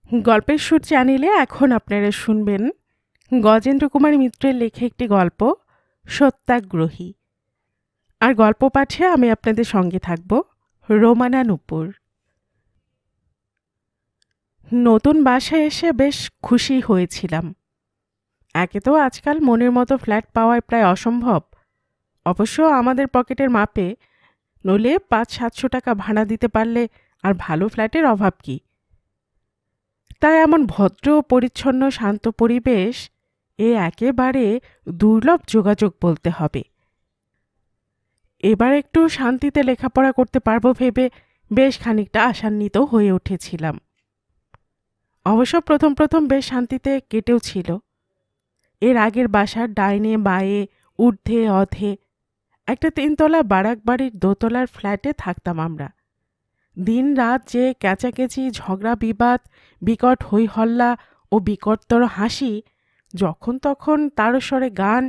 গল্পের সুর চ্যানেলে এখন আপনারা শুনবেন গজেন্দ্র কুমার মিত্রের লেখা একটি গল্প সত্যাগ্রহী। আর গল্প পাঠে আমি আপনাদের সঙ্গে থাকব রোমানা নূপুর। নতুন বাসায় এসে বেশ খুশি হয়েছিলাম। একে তো আজকাল মনের মতো ফ্ল্যাট পাওয়ায় প্রায় অসম্ভব, অবশ্য আমাদের পকেটের মাপে। নইলে 500-700 টাকা ভাড়া দিতে পারলে আর ভালো ফ্ল্যাটের অভাব কি। তাই এমন ভদ্র পরিচ্ছন্ন শান্ত পরিবেশ একেবারে দুর্লভ যোগাযোগ বলতে হবে। এবার একটু শান্তিতে লেখাপড়া করতে পারবো ভেবে বেশ খানিকটা আশান্বিত হয়ে উঠেছিলাম। অবশ্য প্রথম প্রথম বেশ শান্তিতে কেটেও ছিল। এর আগের বাসার ডাইনে বাঁয়ে ঊর্ধ্বে অধে একটা 3তলা বারাক বাড়ির দোতলার ফ্ল্যাটে থাকতাম আমরা। দিন রাত যে ক্যাচাকেচি, ঝগড়া বিবাদ, বিকট হই হল্লা ও বিকটতর হাসি, যখন তখন তারস্বরে গান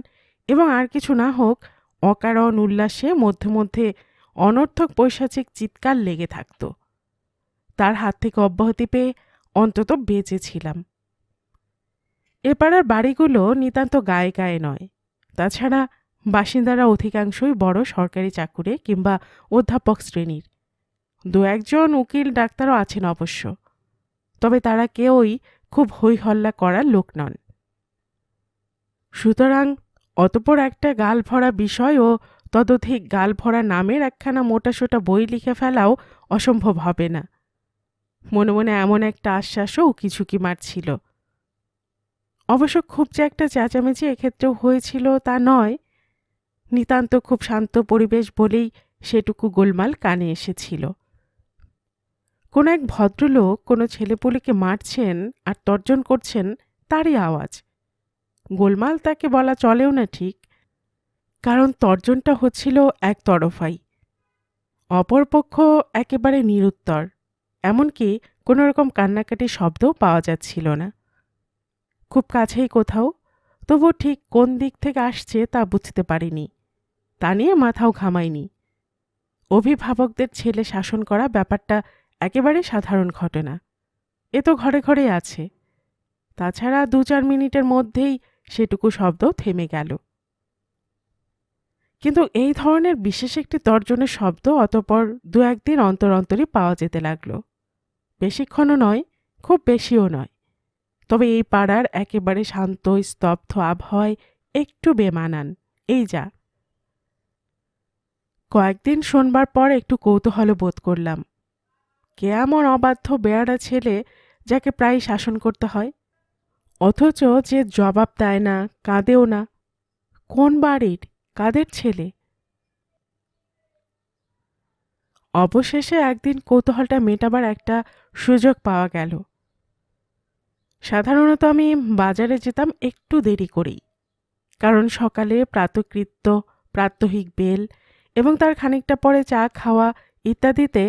এবং আর কিছু না হোক অকারণ উল্লাসে মধ্যে মধ্যে অনর্থক পৈশাচিক চিৎকার লেগে থাকত। তার হাত থেকে অব্যাহতি পেয়ে অন্তত বেঁচেছিলাম। এ পাড়ার বাড়িগুলো নিতান্ত গায়ে গায়ে নয়। তাছাড়া বাসিন্দারা অধিকাংশই বড় সরকারি চাকুরে কিংবা অধ্যাপক শ্রেণীর। 2-1জন উকিল ডাক্তারও আছেন অবশ্য, তবে তারা কেউই খুব হই হল্লা করার লোক নন। সুতরাং অতপর একটা গাল ভরা বিষয় ও ততোধিক গাল ভরা নামের একখানা মোটাসোটা বই লিখে ফেলাও অসম্ভব হবে না। মনে মনে এমন একটা আশ্বাসও উকিঝুঁকি মারছিল। অবশ্য খুব যে একটা চেঁচামেচি এক্ষেত্রেও হয়েছিল তা নয়। নিতান্ত খুব শান্ত পরিবেশ বলেই সেটুকু গোলমাল কানে এসেছিল। কোনো এক ভদ্রলোক কোনো ছেলেপুলেকে মারছেন আর তর্জন করছেন, তারই আওয়াজ। গোলমাল তাকে বলা চলেও না ঠিক, কারণ তর্জনটা হচ্ছিল একতরফাই। অপরপক্ষ একেবারে নিরুত্তর, এমনকি কোনো রকম কান্নাকাটির শব্দও পাওয়া যাচ্ছিল না। খুব কাছেই কোথাও, তবু ঠিক কোন দিক থেকে আসছে তা বুঝতে পারিনি। তা নিয়ে মাথাও ঘামাইনি। অভিভাবকদের ছেলে শাসন করা ব্যাপারটা একেবারে সাধারণ ঘটনা, এ তো ঘরে ঘরে আছে। তাছাড়া 2-4 মিনিটের মধ্যেই সেটুকু শব্দ থেমে গেল। কিন্তু এই ধরনের বিশেষ একটি তর্জনের শব্দ অতঃপর 2-1 দিন অন্তর অন্তরই পাওয়া যেতে লাগল। বেশিক্ষণও নয়, খুব বেশিও নয়। তবে এই পাড়ার একেবারে শান্ত স্তব্ধ আবহাওয়ায় একটু বেমানান, এই যা। কয়েকদিন শোনবার পর একটু কৌতূহল বোধ করলাম। কে এমন অবাধ্য বেয়াড়া ছেলে যাকে প্রায় শাসন করতে হয়, অথচ যে জবাব দেয় না, কাঁদেও না? কোন বাড়ির, কাদের ছেলে? অবশেষে একদিন কৌতূহলটা মেটাবার একটা সুযোগ পাওয়া গেল। সাধারণত আমি বাজারে যেতাম একটু দেরি করেই, কারণ সকালে প্রাতকৃত্য, প্রাত্যহিক বেল এবং তার খানিকটা পরে চা খাওয়া ইত্যাদিতে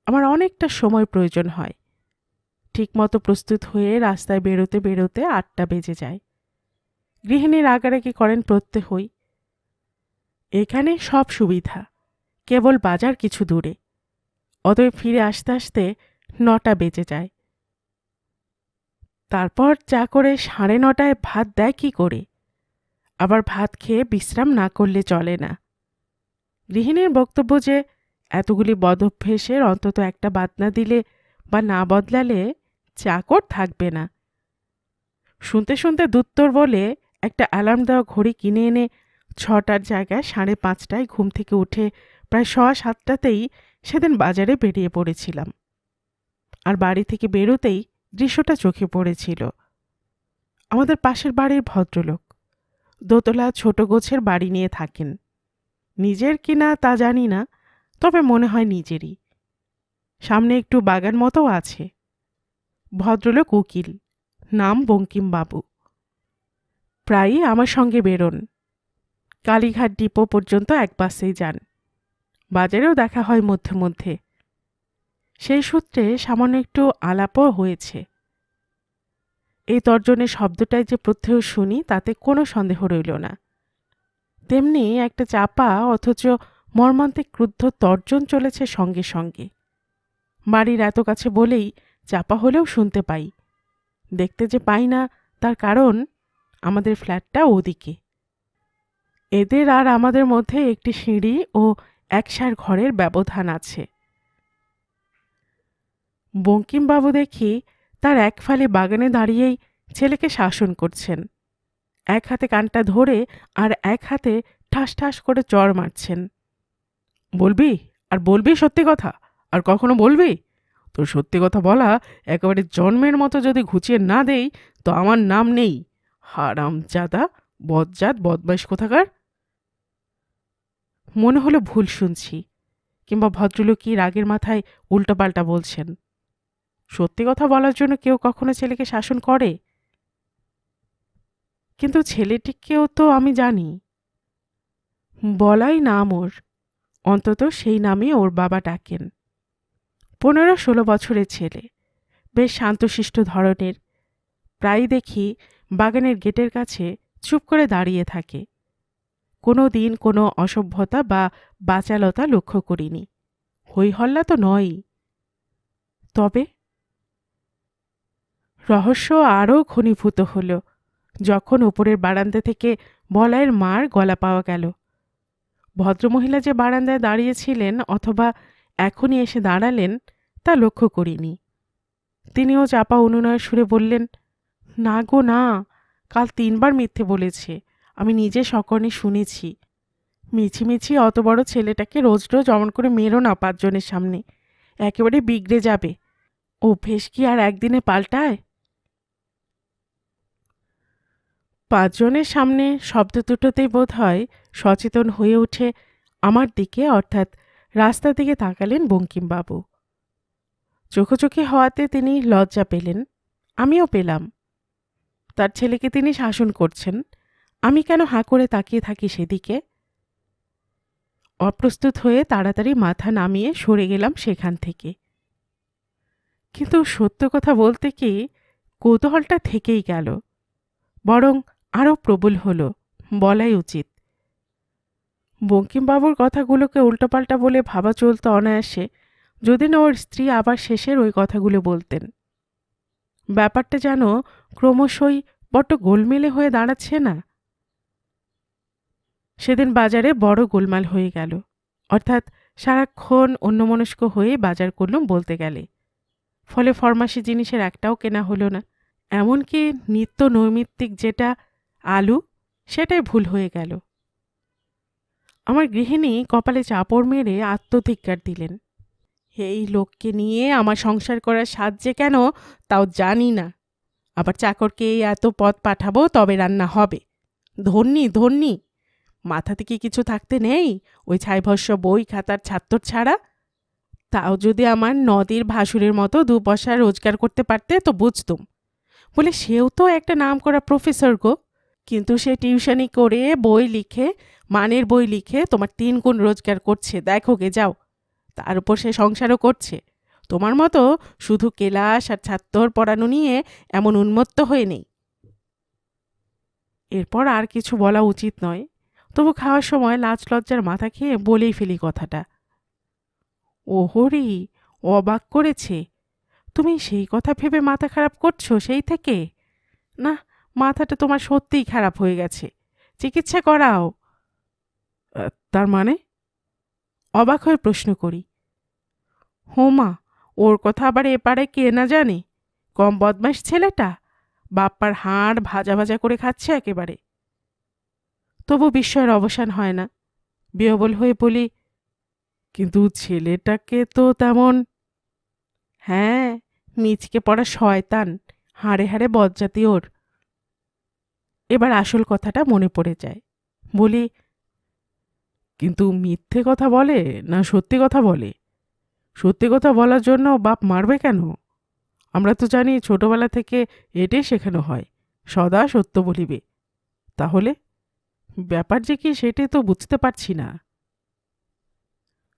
আমার অনেকটা সময় প্রয়োজন হয়। ঠিকমতো প্রস্তুত হয়ে রাস্তায় বেরোতে বেরোতে 8টা বেজে যায়। গৃহিণীর আগারাগি করেন প্রত্যহই। এখানে সব সুবিধা, কেবল বাজার কিছু দূরে। অতএব ফিরে আসতে আসতে 9টা বেজে যায়। তারপর চা করে 9:30টায় ভাত দেয় কি করে? আবার ভাত খেয়ে বিশ্রাম না করলে চলে না। গৃহিণীর বক্তব্য যে এতগুলি বদঅভ্যেসের অন্তত একটা বাদ না দিলে বা না বদলালে চাকর থাকবে না। শুনতে শুনতে দুত্তর বলে একটা অ্যালার্ম দেওয়া ঘড়ি কিনে এনে 6টার জায়গায় 5:30টায় ঘুম থেকে উঠে প্রায় 7:15টাতেই সেদিন বাজারে বেরিয়ে পড়েছিলাম। আর বাড়ি থেকে বেরোতেই দৃশ্যটা চোখে পড়েছিল। আমাদের পাশের বাড়ির ভদ্রলোক দোতলা ছোট গোছের বাড়ি নিয়ে থাকেন। নিজের কিনা তা জানি না, তবে মনে হয় নিজেরই। সামনে একটু বাগান মতোও আছে। ভদ্রলোক উকিল, নাম বঙ্কিমবাবু। প্রায়ই আমার সঙ্গে বেরোন। কালীঘাট ডিপো পর্যন্ত এক বাসেই যান। বাজারেও দেখা হয় মধ্যে মধ্যে। সেই সূত্রে সামান্য একটু আলাপও হয়েছে। এই তর্জনের শব্দটাই যে প্রত্যহ শুনি তাতে কোনো সন্দেহ রইল না। তেমনি একটা চাপা অথচ মর্মান্তিক ক্রুদ্ধ তর্জন চলেছে সঙ্গে সঙ্গে। বাড়ির এত কাছে বলেই চাপা হলেও শুনতে পাই। দেখতে যে পাই না তার কারণ আমাদের ফ্ল্যাটটা ওদিকে। এদের আর আমাদের মধ্যে একটি সিঁড়ি ও একসার ঘরের ব্যবধান আছে। বঙ্কিমবাবু দেখি তার এক ফালি বাগানে দাঁড়িয়েই ছেলেকে শাসন করছেন। এক হাতে কানটা ধরে আর এক হাতে ঠাস ঠাস করে চড় মারছেন। বলবি আর বলবি সত্যি কথা, আর কখনো বলবি? তোর সত্যি কথা বলা একেবারে জন্মের মতো যদি ঘুচিয়ে না দেই তো আমার নাম নেই। হারামজাদা, বজ্জাত, বদমাইশ কোথাকার। মনে হলো ভুল শুনছি, কিংবা ভদ্রলোকই রাগের মাথায় উল্টোপাল্টা বলছেন। সত্যি কথা বলার জন্য কেউ কখনো ছেলেকে শাসন করে? কিন্তু ছেলেটিকেও তো আমি জানি। বলাই নাম ওর, অন্তত সেই নামে ওর বাবা ডাকেন। 15-16 বছরের ছেলে, বেশ শান্তশিষ্ট ধরনের। প্রায় দেখি বাগানের গেটের কাছে চুপ করে দাঁড়িয়ে থাকে। কোনো দিন কোনো অসভ্যতা বা বাচালতা লক্ষ্য করিনি। হইহল্লা তো নয়ই। তবে রহস্য আরও ঘনীভূত হল যখন উপরের বারান্দা থেকে বলাইয়ের মার গলা পাওয়া গেল। ভদ্রমহিলা যে বারান্দায় দাঁড়িয়েছিলেন অথবা এখনই এসে দাঁড়ালেন তা লক্ষ্য করিনি। তিনিও চাপা অনুনয়ের সুরে বললেন, না গো না, কাল 3 বার মিথ্যে বলেছে, আমি নিজে সকর্ণে শুনেছি। মিছিমিছি অত বড় ছেলেটাকে রোজ রোজ অমন করে মেরো না 5 জনের সামনে, একেবারে বিগড়ে যাবে। অভ্যেস কি আর একদিনে পাল্টায়? 5 জনের সামনে শব্দ দুটোতেই বোধ হয় সচেতন হয়ে উঠে আমার দিকে অর্থাৎ রাস্তার দিকে তাকালেন বঙ্কিমবাবু। চোখোচোখি হওয়াতে তিনি লজ্জা পেলেন, আমিও পেলাম। তার ছেলেকে তিনি শাসন করছেন, আমি কেন হাঁ করে তাকিয়ে থাকি সেদিকে? অপ্রস্তুত হয়ে তাড়াতাড়ি মাথা নামিয়ে সরে গেলাম সেখান থেকে। কিন্তু সত্য কথা বলতে কি, কৌতূহলটা থেকেই গেল, বরং আরও প্রবল হলো বলাই উচিত। বঙ্কিমবাবুর কথাগুলোকে উল্টোপাল্টা বলে ভাবা চলত অনায়াসে, যদি না ওর স্ত্রী আবার শেষের ওই কথাগুলো বলতেন। ব্যাপারটা যেন ক্রমশই বড্ড গোলমেলে হয়ে দাঁড়াচ্ছে না? সেদিন বাজারে বড় গোলমাল হয়ে গেল, অর্থাৎ সারাক্ষণ অন্যমনস্ক হয়ে বাজার করলুম বলতে গেলে। ফলে ফরমাসি জিনিসের একটাও কেনা হলো না। এমনকি নিত্য নৈমিত্তিক যেটা আলু, সেটাই ভুল হয়ে গেল। আমার গৃহিণী কপালে চাপড় মেরে আত্মধিক্কার দিলেন। এই লোককে নিয়ে আমার সংসার করার সাহায্যে কেন তাও জানি না, আবার চাকরকে এই এত পথ পাঠাবো তবে রান্না হবে। ধন্যি ধন্যি, মাথা থেকে কিছু থাকতে নেই ওই ছাইভস্য বই খাতার ছাত্তর ছাড়া। তাও যদি আমার নদীর ভাসুরের মতো 2 পয়সা রোজগার করতে পারতে তো বুঝতুম। বলে সেও তো একটা নাম করা প্রফেসর গো, কিন্তু সে টিউশনি করে বই লিখে, মানের বই লিখে তোমার 3 গুণ রোজগার করছে, দেখো গে যাও। তার উপর সে সংসারও করছে। তোমার মতো শুধু কেলাস আর ছাত্তর পড়ানো নিয়ে এমন উন্মত্ত হয়ে নেই। এরপর আর কিছু বলা উচিত নয়, তবু খাওয়ার সময় লাজ লজ্জার মাথা খেয়ে বলেই ফেলি কথাটা। ও হরি, অবাক করেছে। তুমি সেই কথা ভেবে মাথা খারাপ করছো সেই থেকে? না, মাথাটা তোমার সত্যিই খারাপ হয়ে গেছে, চিকিৎসা করাও। তার মানে? অবাক হয়ে প্রশ্ন করি। হোমা, ওর কথা আবার এপারে কে না জানে? কম বদমাস ছেলেটা, বাপ্পার হাড় ভাজা ভাজা করে খাচ্ছে একেবারে। তবু বিস্ময়ের অবসান হয় না। বিহবল হয়ে বলি, কিন্তু ছেলেটাকে তো তেমন। হ্যাঁ, মিচকে পড়া শয়তান, হাড়ে হাড়ে বজ্জাতি ওর। এবার আসল কথাটা মনে পড়ে যায়। বলি, কিন্তু মিথ্যে কথা বলে না সত্যি কথা বলে? সত্যি কথা বলার জন্য বাপ মারবে কেন? আমরা তো জানি ছোটবেলা থেকে এটাই শেখানো হয়, সদা সত্য বলিবে। তাহলে ব্যাপার যে কি সেটাই তো বুঝতে পারছি না।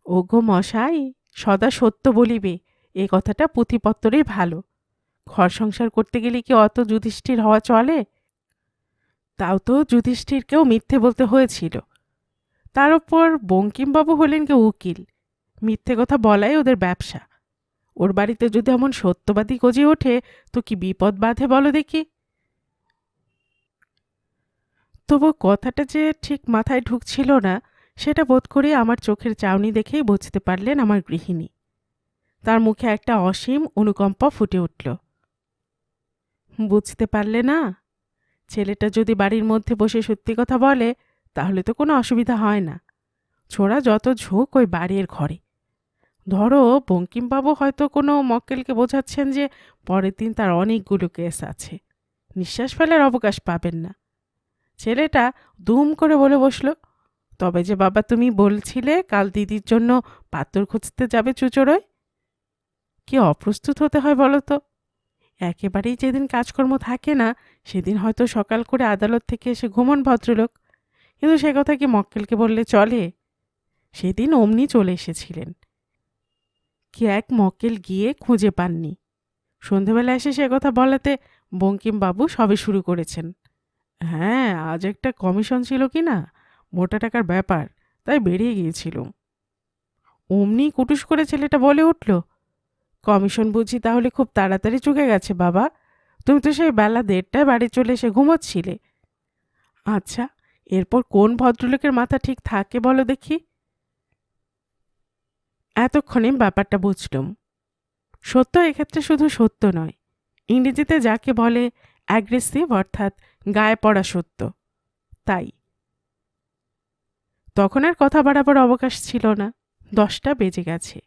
ওগো মশাই, সদা সত্য বলিবে এ কথাটা পুঁথিপত্তরেই ভালো। ঘর সংসার করতে গেলে কি অত যুধিষ্ঠির হওয়া চলে? তাও তো যুধিষ্ঠিরকেও মিথ্যে বলতে হয়েছিল। তার উপর বঙ্কিমবাবু হলেন কে উকিল, মিথ্যে কথা বলাই ওদের ব্যবসা। ওর বাড়িতে যদি এমন সত্যবাদী গজে ওঠে তো কি বিপদ বাধে বলো দেখি। তবু কথাটা যে ঠিক মাথায় ঢুকছিল না সেটা বোধ করে আমার চোখের চাউনি দেখেই বুঝতে পারলেন আমার গৃহিণী। তার মুখে একটা অসীম অনুকম্পা ফুটে উঠল। বুঝতে পারলে না? ছেলেটা যদি বাড়ির মধ্যে বসে সত্যি কথা বলে তাহলে তো কোনো অসুবিধা হয় না। ছোড়া যত ঝোঁক ওই বাড়ির ঘরে। ধরো বঙ্কিমবাবু হয়তো কোনো মক্কেলকে বোঝাচ্ছেন যে পরের দিন তার অনেকগুলো কেস আছে, নিঃশ্বাস ফেলার অবকাশ পাবেন না। ছেলেটা দুম করে বলে বসল, তবে যে বাবা তুমি বলছিলে কাল দিদির জন্য পাত্র খুঁজতে যাবে চুচোড়ায়। কি অপ্রস্তুত হতে হয় বলো তো। একেবারেই যেদিন কাজকর্ম থাকে না সেদিন হয়তো সকাল করে আদালত থেকে এসে ঘুমন ভদ্রলোক, কিন্তু সে কথা কি মক্কেলকে বললে চলে? সেদিন অমনি চলে এসেছিলেন। কি এক মক্কেল গিয়ে খুঁজে পাননি। সন্ধেবেলা এসে সে কথা বলাতে বঙ্কিমবাবু সবে শুরু করেছেন। হ্যাঁ, আজ একটা কমিশন ছিল কি না, মোটা টাকার ব্যাপার, তাই বেরিয়ে গিয়েছিলুম। অমনি কুটুস করে ছেলেটা বলে উঠল, কমিশন বুঝি তাহলে খুব তাড়াতাড়ি চুকে গেছে বাবা? তুমি তো সেই বেলা 1:30টায় বাড়ি চলে এসে ঘুমোচ্ছিলে। আচ্ছা, এরপর কোন ভদ্রলোকের মাথা ঠিক থাকে বলো দেখি? এতক্ষণে ব্যাপারটা বুঝলুম। সত্য এক্ষেত্রে শুধু সত্য নয়, ইংরেজিতে যাকে বলে অ্যাগ্রেসিভ অর্থাৎ গায়ে পড়া সত্য, তাই। তখন আর কথা বাড়াবার অবকাশ ছিল না। 10টা বেজে গেছে।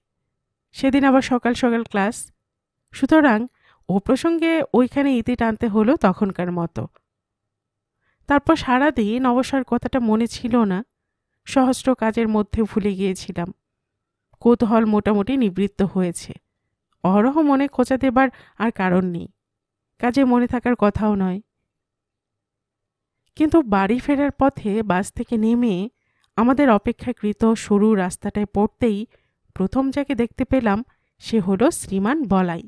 সেদিন আবার সকাল সকাল ক্লাস, সুতরাং ও প্রসঙ্গে ওইখানে ইতি টানতে হলো তখনকার মতো। তারপর সারাদিন অবসর কথাটা মনে ছিল না, সহস্র কাজের মধ্যে ভুলে গিয়েছিলাম। কৌতূহল মোটামুটি নিবৃত্ত হয়েছে। অহরহ মনে খোঁচা দেবার আর কারণ নেই, কাজে মনে থাকার কথাও নয়। কিন্তু বাড়ি ফেরার পথে বাস থেকে নেমে আমাদের অপেক্ষাকৃত সরু রাস্তাটায় পড়তেই প্রথম যাকে দেখতে পেলাম সে হলো শ্রীমান বলাই।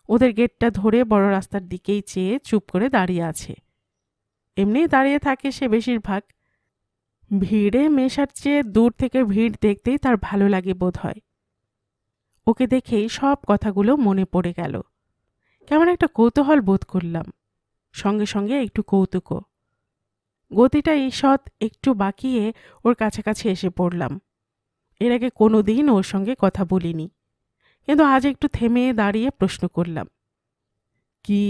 ওদের গেটটা ধরে বড় রাস্তার দিকেই চেয়ে চুপ করে দাঁড়িয়ে আছে। এমনি দাঁড়িয়ে থাকে সে বেশিরভাগ। ভিড়ে মেশার চেয়ে দূর থেকে ভিড় দেখতেই তার ভালো লাগে বোধ হয়। ওকে দেখেই সব কথাগুলো মনে পড়ে গেল। কেমন একটা কৌতূহল বোধ করলাম, সঙ্গে সঙ্গে একটু কৌতুকও। গতিটা ঈষৎ একটু বাকিয়ে ওর কাছাকাছি এসে পড়লাম। এর আগে কোনো দিন ওর সঙ্গে কথা বলিনি, কিন্তু আজ একটু থেমে দাঁড়িয়ে প্রশ্ন করলাম, কি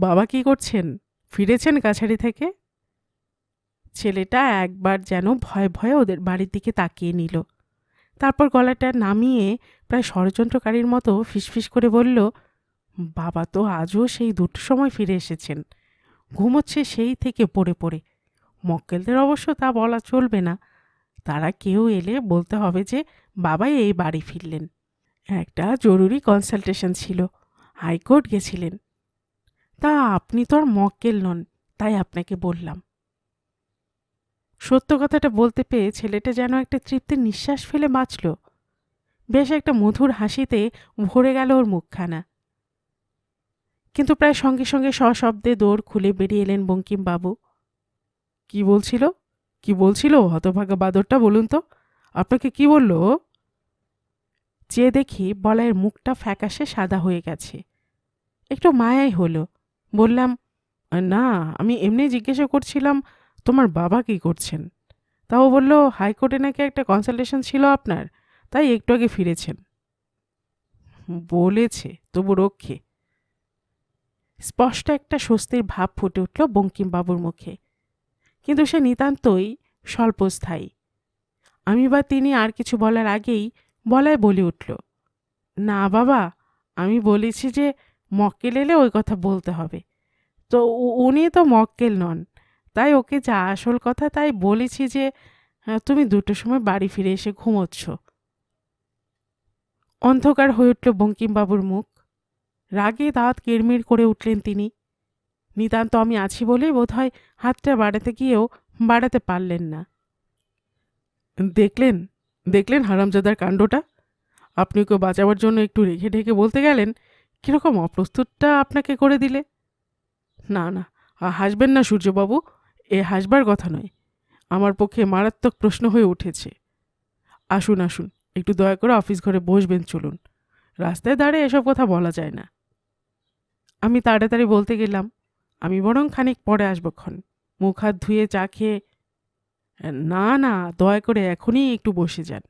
বাবা কি করছেন? ফিরেছেন কাছারি থেকে? ছেলেটা একবার যেন ভয়ে ভয়ে ওদের বাড়ির দিকে তাকিয়ে নিল, তারপর গলাটা নামিয়ে প্রায় ষড়যন্ত্রকারীর মতো ফিসফিস করে বলল, বাবা তো আজও সেই 2টোর সময় ফিরে এসেছেন। ঘুমোচ্ছে সেই থেকে পড়ে পড়ে। মক্কেলদের অবশ্য তা বলা চলবে না, তারা কেউ এলে বলতে হবে যে বাবাই এই বাড়ি ফিরলেন। একটা জরুরি কনসালটেশন ছিল, হাইকোর্ট গেছিলেন। তা আপনি তো আর মক্কেল নন, তাই আপনাকে বললাম। সত্য কথাটা বলতে পেয়ে ছেলেটা যেন একটা তৃপ্তির নিঃশ্বাস ফেলে বাঁচল। বেশ একটা মধুর হাসিতে ভরে গেল ওর মুখখানা। কিন্তু প্রায় সঙ্গে সঙ্গে সশব্দে দৌড় খুলে বেরিয়ে এলেন বঙ্কিমবাবু। কি বলছিল? কি বলছিল হতভাগা বাদরটা, বলুন তো, আপনাকে কি বলল? চেয়ে দেখি বলাইয়ের মুখটা ফ্যাকাশে সাদা হয়ে গেছে। একটু মায়াই হলো। বললাম, না, আমি এমনি জিজ্ঞাসা করছিলাম তোমার বাবা কি করছেন। তাও বলল হাইকোর্টে নাকি একটা কনসালটেশন ছিল আপনার, তাই একটু আগে ফিরেছেন। বলেছে তবু রক্ষে। স্পষ্ট একটা স্বস্তির ভাব ফুটে উঠল বঙ্কিমবাবুর মুখে, কিন্তু সে নিতান্তই স্বল্পস্থায়ী। আমি বা তিনি আর কিছু বলার আগেই বলায় বলে উঠল, না বাবা, আমি বলেছি যে মক্কেল এলে ওই কথা বলতে হবে। তো উনি তো মক্কেল নন, তাই ওকে যা আসল কথা তাই বলেছি যে তুমি 2টোর সময় বাড়ি ফিরে এসে ঘুমোচ্ছ। অন্ধকার হয়ে উঠল বঙ্কিমবাবুর মুখ। রাগে দাঁত কিড়মিড় করে উঠলেন তিনি। নিতান্ত আমি আছি বলেই বোধহয় হাতটা বাড়াতে গিয়েও বাড়াতে পারলেন না। দেখলেন দেখলেন হারামজাদার কাণ্ডটা। আপনি ওকে বাঁচাবার জন্য একটু রেখে ঢেকে বলতে গেলেন, কীরকম অপ্রস্তুতটা আপনাকে করে দিলে। না না, হাসবেন না সূর্যবাবু, এ হাসবার কথা নয়। আমার পক্ষে মারাত্মক প্রশ্ন হয়ে উঠেছে। আসুন আসুন, একটু দয়া করে অফিস ঘরে বসবেন, চলুন। রাস্তায় দাঁড়িয়ে এসব কথা বলা যায় না। আমি তাড়াতাড়ি বলতে গেলাম, আমি বরং খানিক পরে আসবক্ষণ, মুখ হাত ধুয়ে চা খেয়ে। না না, দয়া করে এখনই একটু বসে যান,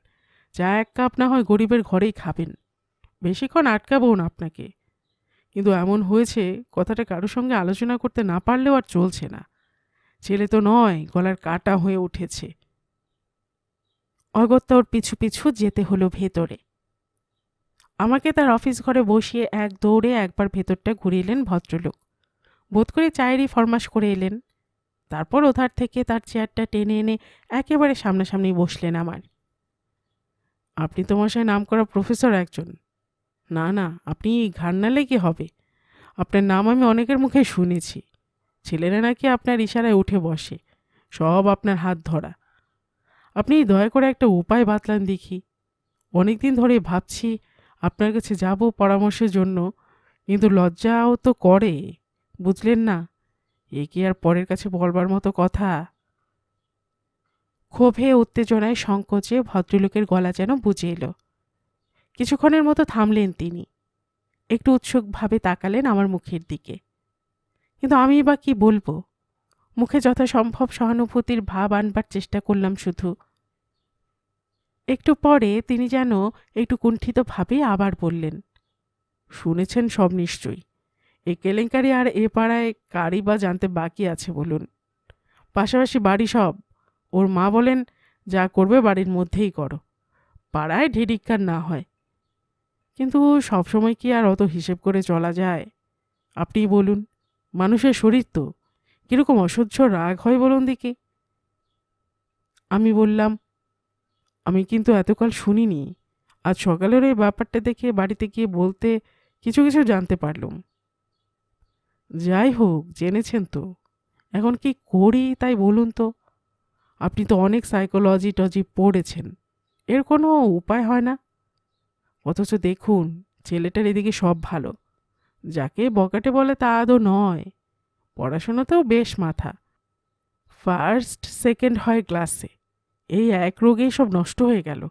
চা এক কাপ না হয় গরিবের ঘরেই খাবেন, বেশিক্ষণ আটকাবো না আপনাকে। কিন্তু এমন হয়েছে, কথাটা কারোর সঙ্গে আলোচনা করতে না পারলেও আর চলছে না। ছেলে তো নয়, গলার কাটা হয়ে উঠেছে। অগত্যা ওর পিছু পিছু যেতে হলো ভেতরে। আমাকে তার অফিস ঘরে বসিয়ে এক দৌড়ে একবার ভেতরটা ঘুরিয়ে এলেন ভদ্রলোক। বোধ করে চায়েরই ফরমাশ করে এলেন। তারপর ওধার থেকে তার চেয়ারটা টেনে এনে একেবারে সামনাসামনি বসলেন আমার। আপনি তো মশাই নাম করা প্রফেসর একজন। না না, আপনি ঘাড় কি হবে? আপনার নাম আমি অনেকের মুখে শুনেছি। ছেলেরা নাকি আপনার ইশারায় উঠে বসে, সব আপনার হাত ধরা। আপনি দয়া করে একটা উপায় বাতলান দেখি। অনেকদিন ধরে ভাবছি আপনার কাছে যাব পরামর্শের জন্য, কিন্তু লজ্জাও তো করে, বুঝলেন না? এ কি আর পরের কাছে বলবার মতো কথা? ক্ষোভে উত্তেজনায় সংকোচে ভদ্রলোকের গলা যেন বুঝে এলো। কিছুক্ষণের মতো থামলেন তিনি, একটু উৎসুকভাবে তাকালেন আমার মুখের দিকে। কিন্তু আমি বা কি বলবো? মুখে যথাসম্ভব সহানুভূতির ভাব আনবার চেষ্টা করলাম শুধু। একটু পরে তিনি যেন একটু কুণ্ঠিতভাবে আবার বললেন, শুনেছেন সব নিশ্চয়ই। এই কেলেঙ্কারি আর এ পাড়ায় কারই বা জানতে বাকি আছে বলুন? পাশাপাশি বাড়ি সব। ওর মা বলেন, যা করবে বাড়ির মধ্যেই করো, পাড়ায় ঢিঢিক্কার না হয়। কিন্তু সবসময় কি আর অত হিসেব করে চলা যায়? আপনিই বলুন, মানুষের শরীর তো, কিরকম অসহ্য রাগ হয় বলুন দেখি। আমি বললাম, আমি কিন্তু এতকাল শুনিনি, আজ সকালের এই ব্যাপারটা দেখে বাড়িতে গিয়ে বলতে কিছু কিছু জানতে পারলুম। যাই হোক, জেনেছেন তো, এখন কি করি তাই বলুন তো? আপনি তো অনেক সাইকোলজি টজি পড়েছেন, এর কোনো উপায় হয় না? অথচ দেখুন, ছেলেটার এদিকে সব ভালো, যাকে বকাটে বলে তা আদৌ নয়, পড়াশোনাতেও বেশ মাথা, ফার্স্ট সেকেন্ড হয় ক্লাসে। এই এক রোগেই সব নষ্ট হয়ে গেল।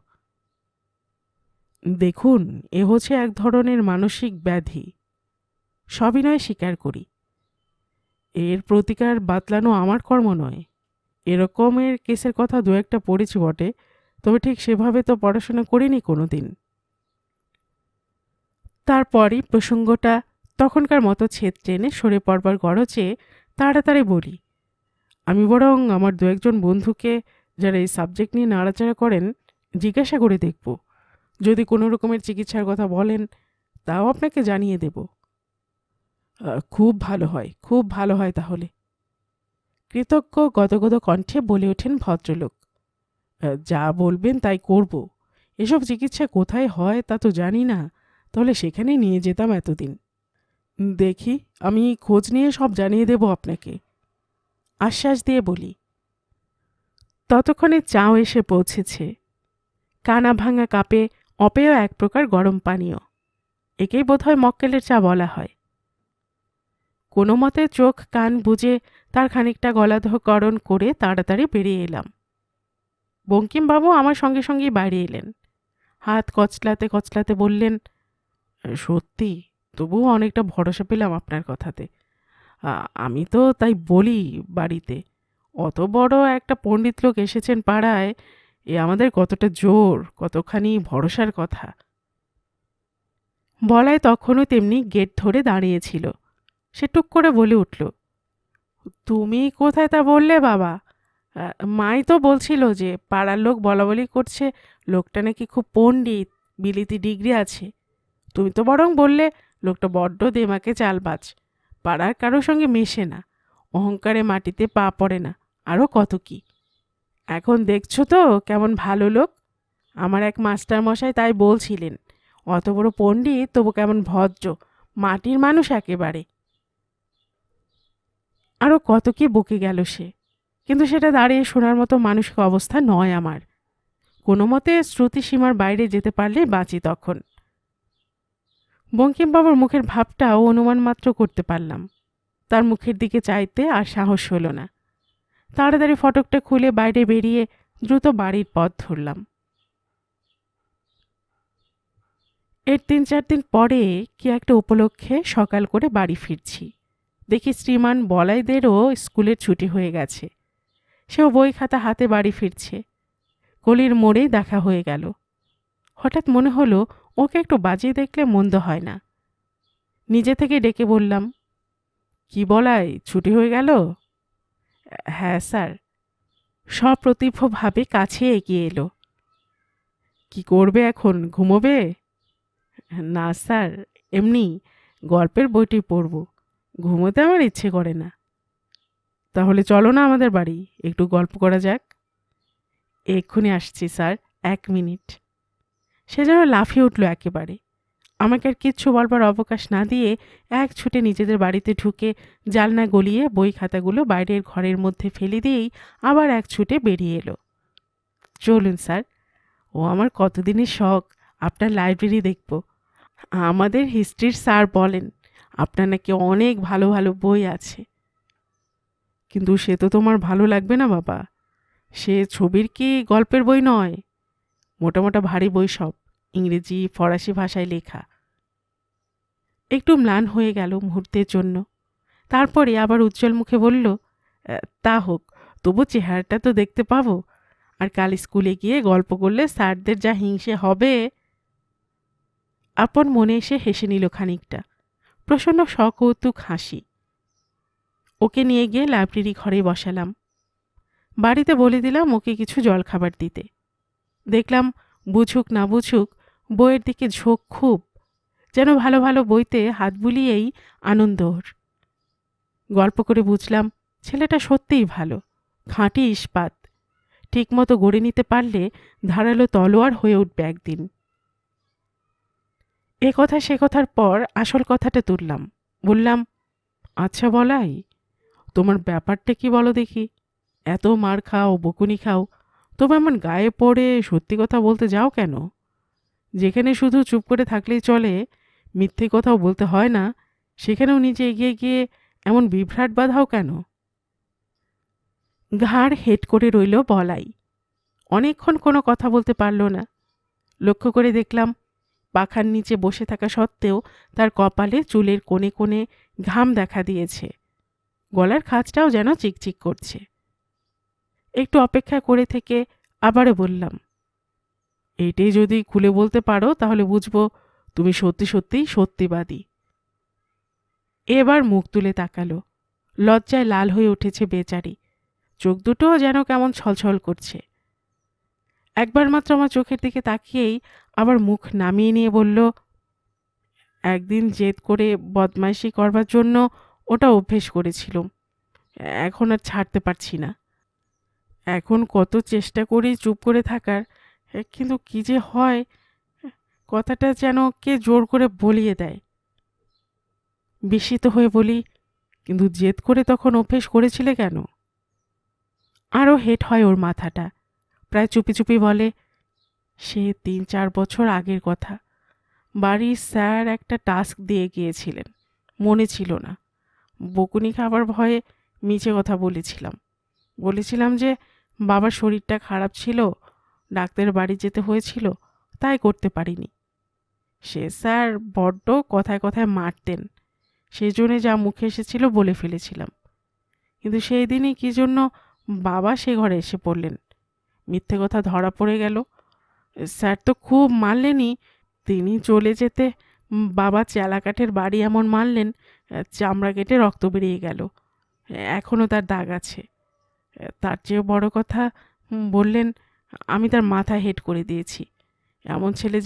দেখুন, এ হচ্ছে এক ধরনের মানসিক ব্যাধি, সবই নয় স্বীকার করি। এর প্রতিকার বাতলানো আমার কর্ম নয়। এরকমের কেসের কথা দু একটা পড়েছি বটে, তবে ঠিক সেভাবে তো পড়াশোনা করিনি কোনো দিন। তারপরই প্রসঙ্গটা তখনকার মতো ছেদ টেনে সরে পড়বার গরজে তাড়াতাড়ি বলি, আমি বরং আমার দু একজন বন্ধুকে, যারা এই সাবজেক্ট নিয়ে নাড়াচাড়া করেন, জিজ্ঞাসা করে দেখব। যদি কোনো রকমের চিকিৎসার কথা বলেন, তাও আপনাকে জানিয়ে দেব। খুব ভালো হয়, খুব ভালো হয় তাহলে। কৃতজ্ঞ গদগদ কণ্ঠে বলে ওঠেন ভদ্রলোক। যা বলবেন তাই করব। এসব চিকিৎসা কোথায় হয় তা তো জানি না, তাহলে সেখানেই নিয়ে যেতাম এতদিন। দেখি, আমি খোঁজ নিয়ে সব জানিয়ে দেব আপনাকে, আশ্বাস দিয়ে বলি। ততক্ষণে চাও এসে পৌঁছেছে, কানা ভাঙা কাপে অপেয় এক প্রকার গরম পানীয়। একেই বোধহয় মক্কেলের চা বলা হয়। কোনো মতে চোখ কান বুজে তার খানিকটা গলাধকরণ করে তাড়াতাড়ি বেরিয়ে এলাম। বঙ্কিমবাবু আমার সঙ্গে সঙ্গেই বাইরে এলেন। হাত কচলাতে কচলাতে বললেন, সত্যি, তবুও অনেকটা ভরসা পেলাম আপনার কথাতে। আমি তো তাই বলি বাড়িতে, অত বড় একটা পণ্ডিত লোক এসেছেন পাড়ায়, এ আমাদের কতটা জোর, কতখানি ভরসার কথা। বলায় তখনও তেমনি গেট ধরে দাঁড়িয়েছিল। সে টুক করে বলে উঠল, তুমি কোথায় তা বললে বাবা? মাই তো বলছিল যে পাড়ার লোক বলাবলি করছে লোকটা নাকি খুব পণ্ডিত, বিলিতি ডিগ্রি আছে। তুমি তো বরং বললে লোকটা বড্ড দেমাকে চালবাজ, পাড়ার কারোর সঙ্গে মেশে না, অহংকারে মাটিতে পা পড়ে না, আরও কত কি। এখন দেখছো তো কেমন ভালো লোক। আমার এক মাস্টার মশাই তাই বলছিলেন, অত বড় পণ্ডিত তবু কেমন ভদ্র, মাটির মানুষ একেবারে। আরও কত কি বকে গেল সে, কিন্তু সেটা দাঁড়িয়ে শোনার মতো মানসিক অবস্থা নয় আমার। কোনো মতে শ্রুতিসীমার বাইরে যেতে পারলে বাঁচি তখন। বঙ্কিমবাবুর মুখের ভাবটাও অনুমান মাত্র করতে পারলাম। তার মুখের দিকে চাইতে আর সাহস হলো না। তাড়াতাড়ি ফটকটা খুলে বাইরে বেরিয়ে দ্রুত বাড়ির পথ ধরলাম। এর ৩-৪ দিন পরে কি একটা উপলক্ষে সকাল করে বাড়ি ফিরছি। দেখি শ্রীমান বলাইদেরও স্কুলের ছুটি হয়ে গেছে। সেও বই খাতা হাতে বাড়ি ফিরছে। গলির মোড়েই দেখা হয়ে গেল। হঠাৎ মনে হলো ওকে একটু বাজিয়ে দেখলে মন্দ হয় না। নিজে থেকে ডেকে বললাম, কি বলাই, ছুটি হয়ে গেল? হ্যাঁ স্যার। সপ্রতিভভাবে কাছে এগিয়ে এলো। কি করবে এখন, ঘুমোবে? না স্যার, এমনি গল্পের বইটি পড়ব, ঘুমোতে আমার ইচ্ছে করে না। তাহলে চলো না আমাদের বাড়ি, একটু গল্প করা যাক। এক্ষুনি আসছি স্যার, 1 মিনিট। সে যেন লাফিয়ে উঠল একেবারে। আমাকে আর কিচ্ছু বলবার অবকাশ না দিয়ে এক ছুটে নিজেদের বাড়িতে ঢুকে জালনা গলিয়ে বই খাতাগুলো বাইরের ঘরের মধ্যে ফেলে দিয়েই আবার এক ছুটে বেরিয়ে এলো। চলুন স্যার, ও আমার কতদিনের শখ, আপনার লাইব্রেরি দেখব। আমাদের হিস্ট্রির স্যার বলেন আপনার নাকি অনেক ভালো ভালো বই আছে। কিন্তু সে তো তোমার ভালো লাগবে না বাবা, সে ছবির কি গল্পের বই নয়, মোটা মোটা ভারী বই সব, ইংরেজি ফরাসি ভাষায় লেখা। একটু ম্লান হয়ে গেল মুহূর্তের জন্য। তারপরে আবার উজ্জ্বল মুখে বলল, তা হোক, তবু চেহারাটা তো দেখতে পাবো। আর কাল স্কুলে গিয়ে গল্প করলে স্যারদের যা হিংসে হবে। আপন মনে এসে হেসে নিল খানিকটা, প্রসন্ন সকৌতুক হাসি। ওকে নিয়ে গিয়ে লাইব্রেরি ঘরে বসালাম। বাড়িতে বলে দিলাম ওকে কিছু জলখাবার দিতে। দেখলাম বুঝুক না বুঝুক বইয়ের দিকে ঝোঁক খুব, যেন ভালো ভালো বইতে হাত বুলিয়েই আনন্দ ওর। গল্প করে বুঝলাম ছেলেটা সত্যিই ভালো, খাঁটি ইস্পাত, ঠিকমতো গড়ে নিতে পারলে ধারালো তলোয়ার হয়ে উঠবে একদিন। এ কথা সে কথার পর আসল কথাটা তুললাম। বললাম, আচ্ছা বলাই, তোমার ব্যাপারটা কি বলো দেখি? এত মার খাও, বকুনি খাও, তবে এমন গায়ে পড়ে সত্যি কথা বলতে যাও কেন? যেখানে শুধু চুপ করে থাকলেই চলে, মিথ্যে কথাও বলতে হয় না, সেখানেও নিজে এগিয়ে গিয়ে এমন বিভ্রাট বাঁধাও কেন? ঘাড় হেট করে রইল বলাই। অনেকক্ষণ কোনো কথা বলতে পারল না। লক্ষ্য করে দেখলাম পাখার নিচে বসে থাকা সত্ত্বেও তার কপালে চুলের কোণে কোণে ঘাম দেখা দিয়েছে। গলার খাঁজটাও যেন চিকচিক করছে। একটু অপেক্ষা করে থেকে আবারও বললাম, এইটাই যদি খুলে বলতে পারো তাহলে বুঝবো তুমি সত্যি সত্যিই সত্যিবাদী। এবার মুখ তুলে তাকালো। লজ্জায় লাল হয়ে উঠেছে বেচারি, চোখ দুটোও যেন কেমন ছলছল করছে। একবার মাত্র আমার চোখের দিকে তাকিয়েই আবার মুখ নামিয়ে নিয়ে বলল, একদিন জেদ করে বদমাইশি করবার জন্য ওটা অভ্যেস করেছিলাম, এখন আর ছাড়তে পারছি না। এখন কত চেষ্টা করি চুপ করে থাকার, কিন্তু কি যে হয়, কথাটা যেন কে জোর করে বলিয়ে দেয়। বিস্মিত হয়ে বলি, কিন্তু জেদ করে তখন অভ্যেস করেছিলে কেন? আরও হেট হয় ওর মাথাটা। প্রায় চুপি চুপি বলে, সে 3-4 বছর আগের কথা। বাড়ির স্যার একটা টাস্ক দিয়ে গিয়েছিলেন, মনে ছিল না। বকুনি খাবার ভয়ে মিছে কথা বলেছিলাম যে বাবার শরীরটা খারাপ ছিল, ডাক্তারের বাড়ি যেতে হয়েছিল, তাই করতে পারিনি। সে স্যার বড্ড কথায় কথায় মারতেন, সেই জন্যে যা মুখে এসেছিল বলে ফেলেছিলাম। কিন্তু সেই দিনই কী জন্য বাবা সে ঘরে এসে পড়লেন, মিথ্যে কথা ধরা পড়ে গেল। স্যার তো খুব মারলেনই, তিনি চলে যেতে বাবা চেলাকাঠের বাড়ি এমন মারলেন, চামড়া কেটে রক্ত বেরিয়ে গেল, এখনও তার দাগ আছে। তার চেয়েও বড় কথা, বললেন আমি তার মাথা হেট করে দিয়েছি। এমন ছেলে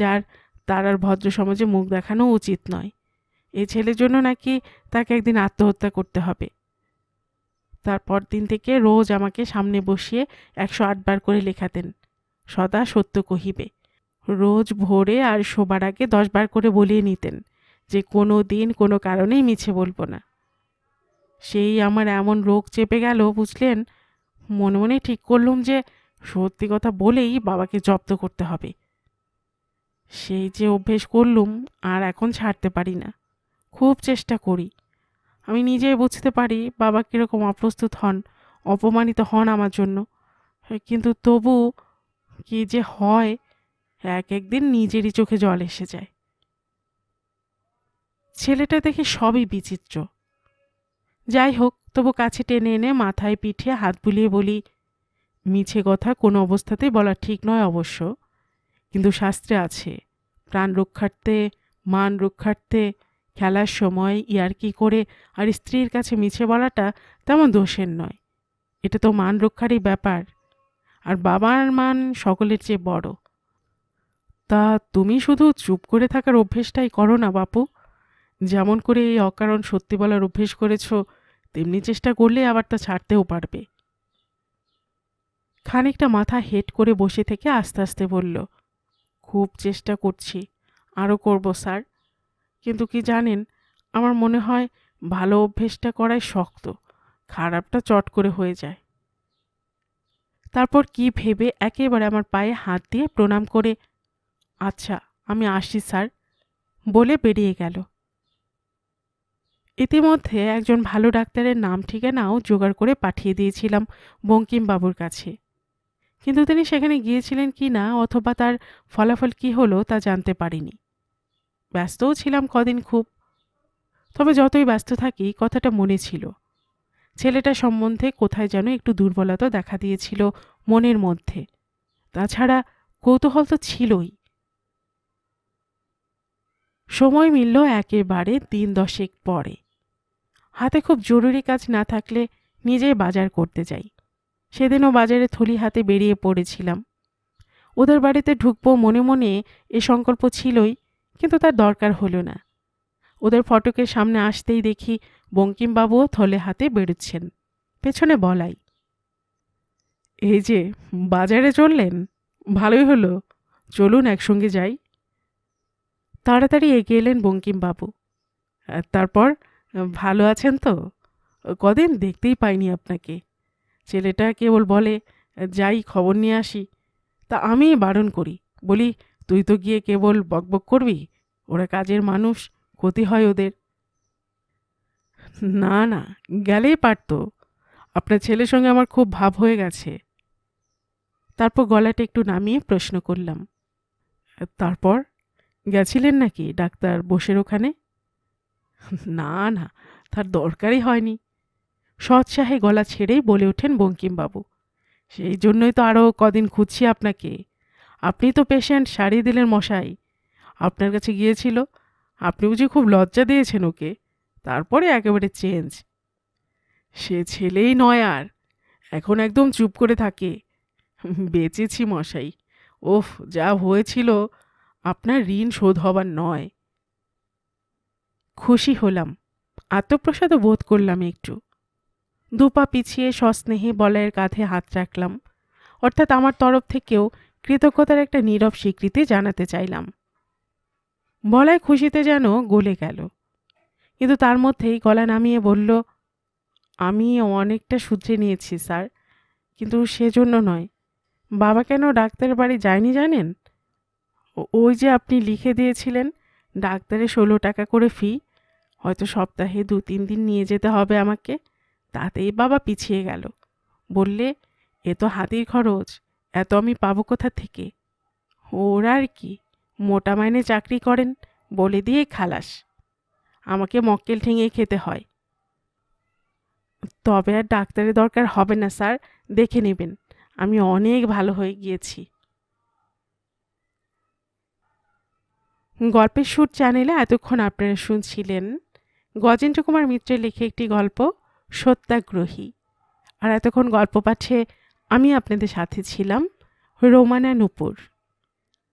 তার আর ভদ্র সমাজে মুখ দেখানো উচিত নয়। এই ছেলের জন্য নাকি তাকে একদিন আত্মহত্যা করতে হবে। তারপর দিন থেকে রোজ আমাকে সামনে বসিয়ে 108 বার করে লেখাতেন, সদা সত্য কহিবে। রোজ ভোরে আর শোবার আগে 10 বার করে বলিয়ে নিতেন যে কোনো দিন কোনো কারণেই মিছে বলবো না। সেই আমার এমন রোগ চেপে গেল বুঝলেন, মনে মনে ঠিক করলুম যে সত্যি কথা বলেই বাবাকে জব্দ করতে হবে। সেই যে অভ্যেস করলুম, আর এখন ছাড়তে পারি না। খুব চেষ্টা করি। আমি নিজেই বুঝতে পারি বাবা কীরকম অপ্রস্তুত হন, অপমানিত হন আমার জন্য, কিন্তু তবু কি যে হয়, একদিন নিজেরই চোখে জল এসে যায়। ছেলেটা দেখে সবই বিচিত্র। যাই হোক, তবু কাছে টেনে এনে মাথায় পিঠে হাত বুলিয়ে বলি, মিছে কথা কোনো অবস্থাতেই বলা ঠিক নয় অবশ্য, কিন্তু শাস্ত্রে আছে প্রাণ রক্ষার্থে, মান রক্ষার্থে খেলার সময় ইয়ার্কি করে আর স্ত্রীর কাছে মিছে বলাটা তেমন দোষের নয়। এটা তো মান রক্ষারই ব্যাপার, আর বাবার মান সকলের চেয়ে বড়। তা তুমি শুধু চুপ করে থাকার অভ্যেসটাই করো না বাপু। যেমন করে এই অকারণ সত্যি বলার অভ্যেস করেছ, তেমনি চেষ্টা করলে আবার তা ছাড়তেও পারবে। খানিকটা মাথা হেট করে বসে থেকে আস্তে আস্তে বলল, খুব চেষ্টা করছি, আরও করব স্যার। কিন্তু কি জানেন, আমার মনে হয় ভালো অভ্যেসটা করাই শক্ত, খারাপটা চট করে হয়ে যায়। তারপর কি ভেবে একেবারে আমার পায়ে হাত দিয়ে প্রণাম করে, আচ্ছা আমি আসি স্যার, বলে বেরিয়ে গেল। ইতিমধ্যে একজন ভালো ডাক্তারের নাম ঠিকানাও জোগাড় করে পাঠিয়ে দিয়েছিলাম বঙ্কিমবাবুর কাছে, কিন্তু তিনি সেখানে গিয়েছিলেন কি না অথবা তার ফলাফল কি হলো তা জানতে পারিনি। ব্যস্তও ছিলাম কদিন খুব। তবে যতই ব্যস্ত থাকি, কথাটা মনে ছিল, ছেলেটা সম্বন্ধে কোথায় যেন একটু দুর্বলতা দেখা দিয়েছিল মনের মধ্যে। তাছাড়া কৌতূহল তো ছিলই। সময় মিলল একেবারে দিন 10 পরে। হাতে খুব জরুরি কাজ না থাকলে নিজেই বাজার করতে যাই। সেদিনও বাজারে থলি হাতে বেরিয়ে পড়েছিলাম। ওদের বাড়িতে ঢুকবো মনে মনে এ সংকল্প ছিলই, কিন্তু তার দরকার হলো না। ওদের ফটকের সামনে আসতেই দেখি বঙ্কিমবাবুও থলে হাতে বেরোচ্ছেন, পেছনে বলাই, এই যে বাজারে চললেন, ভালোই হলো, চলুন একসঙ্গে যাই। তাড়াতাড়ি এগিয়ে এলেন বঙ্কিমবাবু। তারপর ভালো আছেন তো? কদিন দেখতেই পাইনি আপনাকে। ছেলেটা কেবল বলে, যাই খবর নিয়ে আসি। তা আমি বারণ করি, বলি, তুই তো গিয়ে কেবল বকবক করবি, ওরা কাজের মানুষ, ক্ষতি হয় ওদের। না না, গেলেই পারত, আপনার ছেলের সঙ্গে আমার খুব ভাব হয়ে গেছে। তারপর গলাটা একটু নামিয়ে প্রশ্ন করলাম, তারপর গেছিলেন নাকি ডাক্তার বসের ওখানে? না না, তার দরকারই হয়নি, সৎসাহে গলা ছেড়েই বলে ওঠেন বঙ্কিমবাবু। সেই জন্যই তো আরও কদিন খুঁজছি আপনাকে। আপনি তো পেশেন্ট সারিয়ে দিলেন মশাই। আপনার কাছে গিয়েছিল, আপনি বুঝি খুব লজ্জা দিয়েছেন ওকে, তারপরে একেবারে চেঞ্জ। সে ছেলেই নয় আর, এখন একদম চুপ করে থাকে। বেঁচেছি মশাই, ওফ যা হয়েছিল, আপনার ঋণ শোধ হবার নয়। খুশি হলাম, আত্মপ্রসাদও বোধ করলাম একটু। দুপা পিছিয়ে সস্নেহে বলাইয়ের কাঁধে হাত রাখলাম, অর্থাৎ আমার তরফ থেকেও কৃতজ্ঞতার একটা নীরব স্বীকৃতি জানাতে চাইলাম। বলাই খুশিতে যেন গলে গেল, কিন্তু তার মধ্যেই গলা নামিয়ে বলল, আমি অনেকটা শুধরে নিয়েছি স্যার, কিন্তু সেজন্য নয়। বাবা কেন ডাক্তারের বাড়ি যায়নি জানেন? ওই যে আপনি লিখে দিয়েছিলেন ডাক্তারের 16 টাকা করে ফি, হয়তো সপ্তাহে 2-3 দিন নিয়ে যেতে হবে আমাকে, তাতেই বাবা পিছিয়ে গেল। বললে, এ তো হাতির খরচ, এত আমি পাবো কোথা থেকে? ওরা আর কি, মোটা মাইনে চাকরি করেন, বলে দিয়ে খালাস। আমাকে মক্কেল ঠেঙিয়ে খেতে হয়। তবে আর ডাক্তারের দরকার হবে না স্যার, দেখে নেবেন, আমি অনেক ভালো হয়ে গিয়েছি। গল্পের সুর চ্যানেলে এতক্ষণ আপনারা শুনছিলেন গজেন্দ্র কুমার মিত্রের লেখা একটি গল্প, সত্যাগ্রহী। আর এতক্ষণ গল্প পাঠে আমি আপনাদের সাথে ছিলাম রোমানা নূপুর।